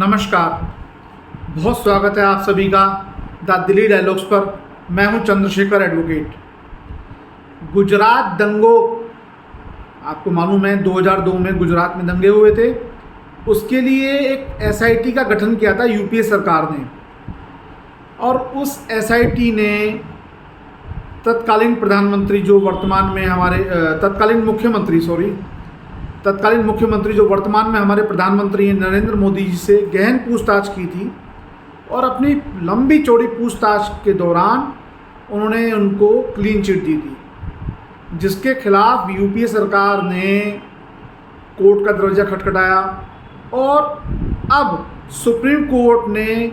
नमस्कार, बहुत स्वागत है आप सभी का द दिल्ली डायलॉग्स पर। मैं हूं चंद्रशेखर एडवोकेट। गुजरात दंगों, आपको मालूम है 2002 में गुजरात में दंगे हुए थे। उसके लिए एक एसआईटी का गठन किया था यूपीए सरकार ने, और उस एसआईटी ने तत्कालीन प्रधानमंत्री जो वर्तमान में हमारे तत्कालीन मुख्यमंत्री जो वर्तमान में हमारे प्रधानमंत्री हैं नरेंद्र मोदी जी से गहन पूछताछ की थी। और अपनी लंबी चौड़ी पूछताछ के दौरान उन्होंने उनको क्लीन चिट दी थी, जिसके खिलाफ यूपीए सरकार ने कोर्ट का दरवाज़ा खटखटाया। और अब सुप्रीम कोर्ट ने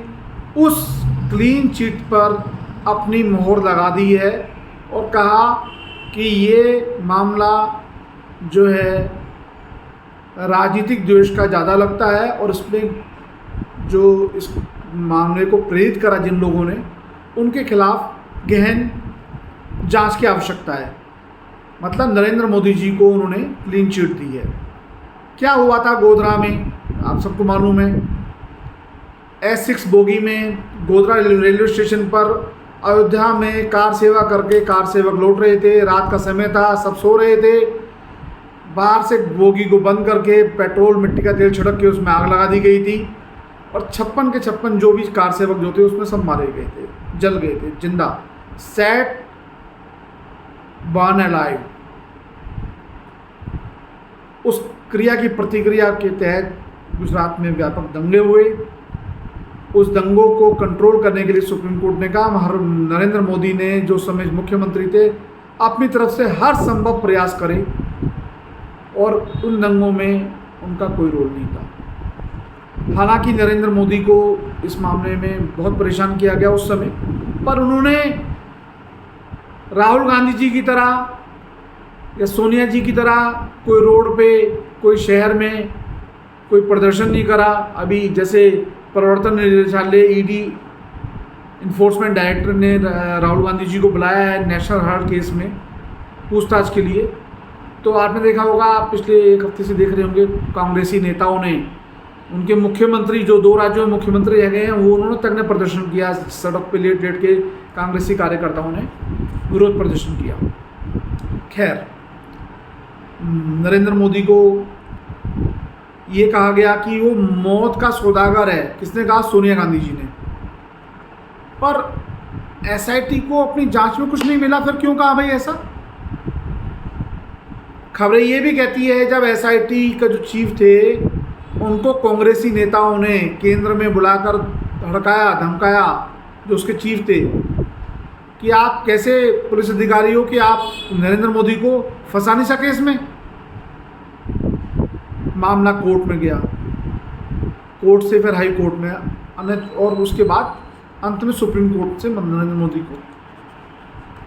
उस क्लीन चिट पर अपनी मोहर लगा दी है और कहा कि ये मामला जो है राजनीतिक द्वेष का ज़्यादा लगता है, और इसमें जो इस मामले को प्रेरित करा जिन लोगों ने, उनके खिलाफ गहन जांच की आवश्यकता है। मतलब नरेंद्र मोदी जी को उन्होंने क्लीन चिट दी है। क्या हुआ था गोधरा में, आप सबको मालूम है। S6 बोगी में गोधरा रेलवे स्टेशन पर अयोध्या में कार सेवा करके कार सेवक लौट रहे थे। रात का समय था, सब सो रहे थे। बाहर से बोगी को बंद करके पेट्रोल मिट्टी का तेल छिड़क के उसमें आग लगा दी गई थी, और 56 के 56 जो भी कार सेवक जो थे उसमें सब मारे गए थे, जल गए थे जिंदा। Set burn alive. उस क्रिया की प्रतिक्रिया के तहत गुजरात में व्यापक दंगे हुए। उस दंगों को कंट्रोल करने के लिए सुप्रीम कोर्ट ने कहा नरेंद्र मोदी ने जो समय मुख्यमंत्री थे अपनी तरफ से हर संभव प्रयास करे, और उन दंगों में उनका कोई रोल नहीं था। हालांकि नरेंद्र मोदी को इस मामले में बहुत परेशान किया गया उस समय, पर उन्होंने राहुल गांधी जी की तरह या सोनिया जी की तरह कोई रोड पे, कोई शहर में कोई प्रदर्शन नहीं करा। अभी जैसे प्रवर्तन निदेशालय ईडी इन्फोर्समेंट डायरेक्टर ने राहुल गांधी जी को बुलाया है नेशनल हेराल्ड केस में पूछताछ के लिए। तो आपने देखा होगा, पिछले एक हफ्ते से देख रहे होंगे, कांग्रेसी नेताओं ने, उनके मुख्यमंत्री जो 2 राज्यों में मुख्यमंत्री रह गए हैं, वो उन्होंने तक ने प्रदर्शन किया। सड़क पे लेट लेट के कांग्रेसी कार्यकर्ताओं ने विरोध प्रदर्शन किया। खैर, नरेंद्र मोदी को ये कहा गया कि वो मौत का सौदागर है। किसने कहा? सोनिया गांधी जी ने। पर एसआईटी को अपनी जांच में कुछ नहीं मिला, फिर क्यों कहा भाई ऐसा? खबरें ये भी कहती है जब एसआईटी का जो चीफ थे उनको कांग्रेसी नेताओं ने केंद्र में बुलाकर हड़काया धमकाया, जो उसके चीफ थे, कि आप कैसे पुलिस अधिकारी हो कि आप नरेंद्र मोदी को फंसा नहीं सके इसमें। मामला कोर्ट में गया, कोर्ट से फिर हाई कोर्ट में, और उसके बाद अंत में सुप्रीम कोर्ट से नरेंद्र मोदी को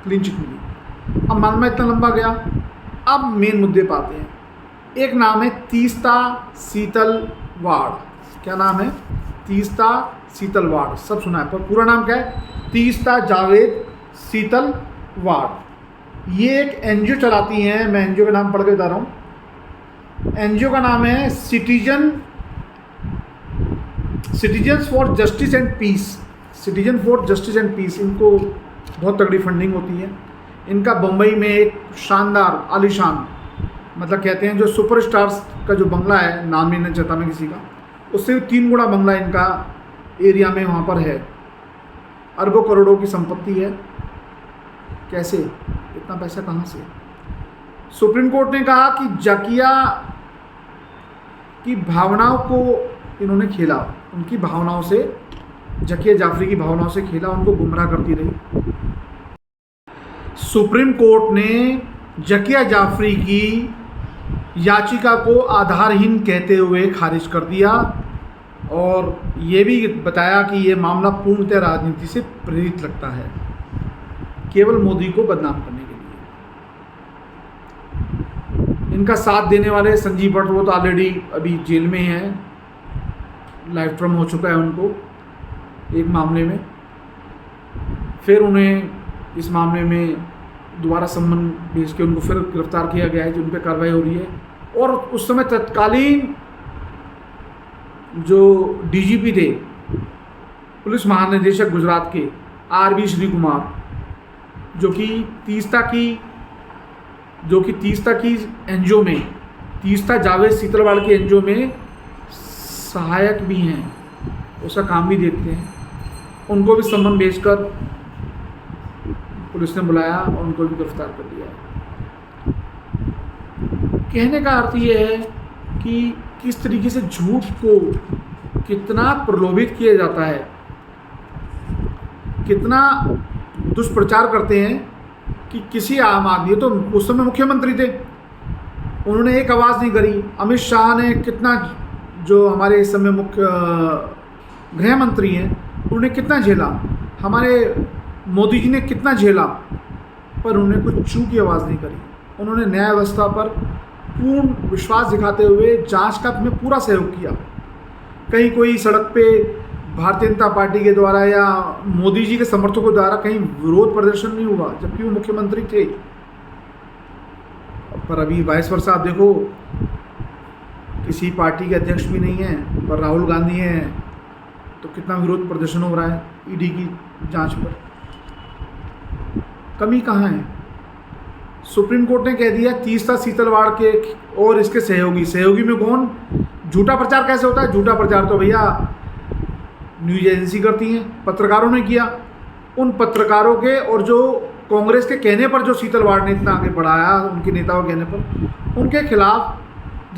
क्लीन चिट मिली। अब मामला इतना लंबा गया। अब मेन मुद्दे पर आते हैं। एक नाम है तीस्ता सीतलवाड़। क्या नाम है? तीस्ता सीतलवाड़। सब सुना है, पर पूरा नाम क्या है? तीस्ता जावेद सीतलवाड़। ये एक एनजीओ चलाती हैं। मैं एनजीओ का नाम पढ़ के बता रहा हूँ। एनजीओ का नाम है citizens for justice and peace. Citizen for justice and peace. इनको बहुत तगड़ी फंडिंग होती है। इनका बम्बई में एक शानदार आलीशान, मतलब कहते हैं जो सुपरस्टार्स का जो बंगला है, नाम ही नहीं चाहता मैं किसी का, उससे 3 गुना बंगला इनका एरिया में वहाँ पर है। अरबों करोड़ों की संपत्ति है। कैसे? इतना पैसा कहाँ से? सुप्रीम कोर्ट ने कहा कि जाकिया की भावनाओं को इन्होंने खेला, उनकी भावनाओं से, जाकिया जाफरी की भावनाओं से खेला, उनको गुमराह करती रही। सुप्रीम कोर्ट ने जाकिया जाफरी की याचिका को आधारहीन कहते हुए खारिज कर दिया, और ये भी बताया कि ये मामला पूर्णतः राजनीति से प्रेरित लगता है, केवल मोदी को बदनाम करने के लिए। इनका साथ देने वाले संजीव भट्ट, वो तो ऑलरेडी अभी जेल में हैं, लाइफ टर्म हो चुका है उनको एक मामले में। फिर उन्हें इस मामले में दोबारा सम्मन भेज के उनको फिर गिरफ्तार किया गया है, जिन पर कार्रवाई हो रही है। और उस समय तत्कालीन जो डीजीपी थे, पुलिस महानिदेशक गुजरात के आरबी श्री कुमार, जो कि तीस्ता की एनजीओ में, तीस्ता जावेद सीतलवाड़ की एनजीओ में सहायक भी हैं, उसका काम भी देखते हैं, उनको भी सम्मन भेजकर पुलिस ने बुलाया और उनको भी गिरफ्तार कर लिया। कहने का अर्थ ये है कि किस तरीके से झूठ को कितना प्रलोभित किया जाता है, कितना दुष्प्रचार करते हैं कि किसी आम आदमी, तो उस समय मुख्यमंत्री थे, उन्होंने एक आवाज़ नहीं करी। अमित शाह ने कितना, जो हमारे इस समय मुख्य गृह मंत्री हैं, उन्होंने कितना झेला, हमारे मोदी जी ने कितना झेला, पर उन्होंने कुछ चू की आवाज़ नहीं करी। उन्होंने न्याय व्यवस्था पर पूर्ण विश्वास दिखाते हुए जांच का में पूरा सहयोग किया। कहीं कोई सड़क पे भारतीय जनता पार्टी के द्वारा या मोदी जी के समर्थकों द्वारा कहीं विरोध प्रदर्शन नहीं हुआ, जबकि वो मुख्यमंत्री थे। पर अभी वाइस वर्सा आप देखो, किसी पार्टी के अध्यक्ष भी नहीं है, पर राहुल गांधी हैं, तो कितना विरोध प्रदर्शन हो रहा है ईडी की जांच पर। कमी कहाँ है? सुप्रीम कोर्ट ने कह दिया तीस्ता सीतलवाड़ के और इसके सहयोगी में कौन? झूठा प्रचार कैसे होता है? झूठा प्रचार तो भैया न्यूज एजेंसी करती हैं, पत्रकारों ने किया। उन पत्रकारों के और जो कांग्रेस के कहने पर जो सीतलवाड़ ने इतना आगे बढ़ाया, उनके नेताओं के कहने पर, उनके खिलाफ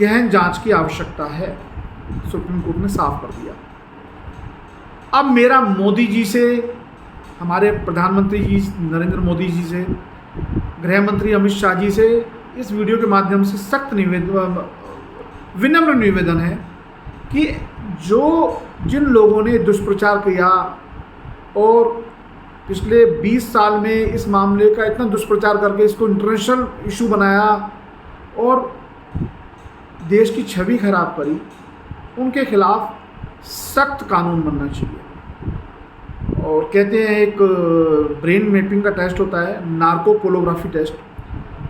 गहन जांच की आवश्यकता है, सुप्रीम कोर्ट ने साफ कर दिया। अब मेरा मोदी जी से, हमारे प्रधानमंत्री जी नरेंद्र मोदी जी से, गृह मंत्री अमित शाह जी से इस वीडियो के माध्यम से सख्त विनम्र निवेदन है कि जिन लोगों ने दुष्प्रचार किया और पिछले 20 साल में इस मामले का इतना दुष्प्रचार करके इसको इंटरनेशनल इशू बनाया और देश की छवि खराब करी, उनके खिलाफ सख्त कानून बनना चाहिए। और कहते हैं एक ब्रेन मैपिंग का टेस्ट होता है, नार्कोपोलोग्राफी टेस्ट,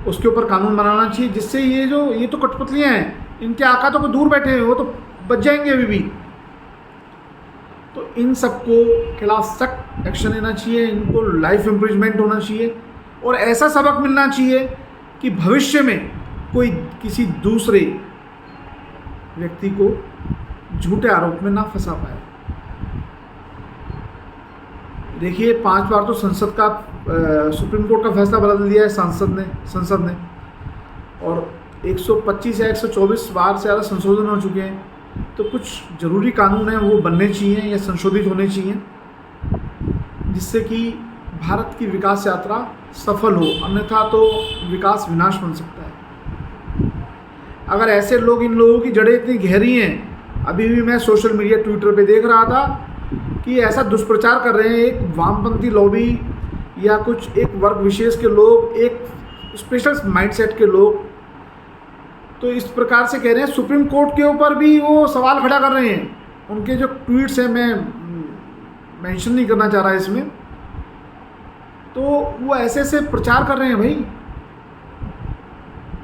उसके ऊपर कानून बनाना चाहिए, जिससे ये तो कठपुतलियाँ हैं, इनके आका तो दूर बैठे हैं, वो तो बच जाएंगे अभी भी। तो इन सबको खिलाफ सख्त एक्शन लेना चाहिए, इनको लाइफ इम्प्रिजमेंट होना चाहिए और ऐसा सबक मिलना चाहिए कि भविष्य में कोई किसी दूसरे व्यक्ति को झूठे आरोप में ना फंसा पाए। देखिए 5 बार तो संसद का सुप्रीम कोर्ट का फैसला बदल दिया है संसद ने और 125 या 124 बार से ज़्यादा संशोधन हो चुके हैं। तो कुछ ज़रूरी कानून हैं वो बनने चाहिए या संशोधित होने चाहिए, जिससे कि भारत की विकास यात्रा सफल हो, अन्यथा तो विकास विनाश बन सकता है। अगर ऐसे लोग, इन लोगों की जड़ें इतनी गहरी हैं, अभी भी मैं सोशल मीडिया ट्विटर पे देख रहा था कि ऐसा दुष्प्रचार कर रहे हैं एक वामपंथी लॉबी या कुछ एक वर्ग विशेष के लोग, एक स्पेशल माइंडसेट के लोग, तो इस प्रकार से कह रहे हैं। सुप्रीम कोर्ट के ऊपर भी वो सवाल खड़ा कर रहे हैं। उनके जो ट्वीट्स हैं, मैं मेंशन नहीं करना चाह रहा इसमें, तो वो ऐसे प्रचार कर रहे हैं भाई,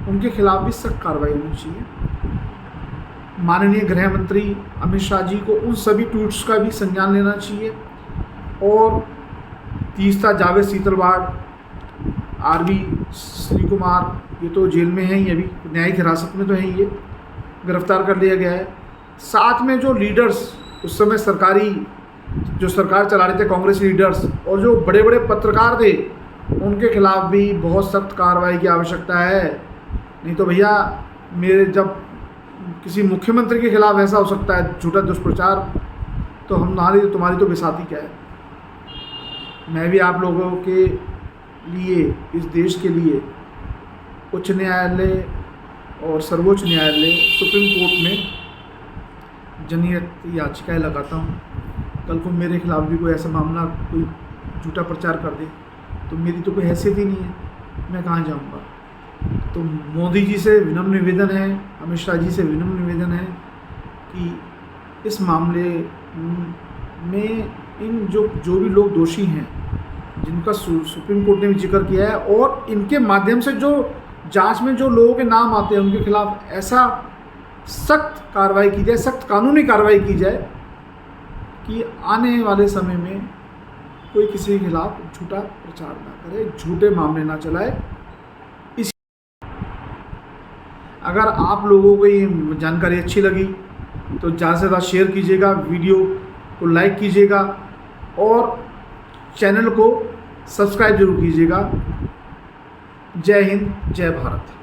उनके खिलाफ भी सख्त कार्रवाई होनी चाहिए। माननीय गृह मंत्री अमित शाह जी को उन सभी ट्वीट्स का भी संज्ञान लेना चाहिए और तीस्ता जावेद सीतलवाड़, आरबी श्री कुमार, ये तो जेल में हैं, ये अभी न्यायिक हिरासत में तो हैं, ये गिरफ्तार कर लिया गया है। साथ में जो लीडर्स उस समय जो सरकार चला रहे थे, कांग्रेस लीडर्स और जो बड़े बड़े पत्रकार थे, उनके खिलाफ भी बहुत सख्त कार्रवाई की आवश्यकता है। नहीं तो भैया जब किसी मुख्यमंत्री के खिलाफ ऐसा हो सकता है झूठा दुष्प्रचार, तो तुम्हारी तो बिसाती क्या है। मैं भी आप लोगों के लिए, इस देश के लिए उच्च न्यायालय और सर्वोच्च न्यायालय, सुप्रीम कोर्ट में जनहित याचिकाएं लगाता हूँ। कल को मेरे खिलाफ भी कोई ऐसा मामला, कोई झूठा प्रचार कर दे, तो मेरी तो कोई हैसियत ही नहीं है, मैं कहाँ जाऊँगा। तो मोदी जी से विनम्र निवेदन है, अमित शाह जी से विनम्र निवेदन है कि इस मामले में इन जो भी लोग दोषी हैं, जिनका सुप्रीम कोर्ट ने भी जिक्र किया है, और इनके माध्यम से जो जांच में जो लोगों के नाम आते हैं, उनके खिलाफ ऐसा सख्त कार्रवाई की जाए, सख्त कानूनी कार्रवाई की जाए कि आने वाले समय में कोई किसी के खिलाफ झूठा प्रचार ना करे, झूठे मामले ना चलाए। इस अगर आप लोगों को ये जानकारी अच्छी लगी तो ज़्यादा से ज़्यादा शेयर कीजिएगा, वीडियो को लाइक कीजिएगा और चैनल को सब्सक्राइब जरूर कीजिएगा। जय हिंद, जय भारत।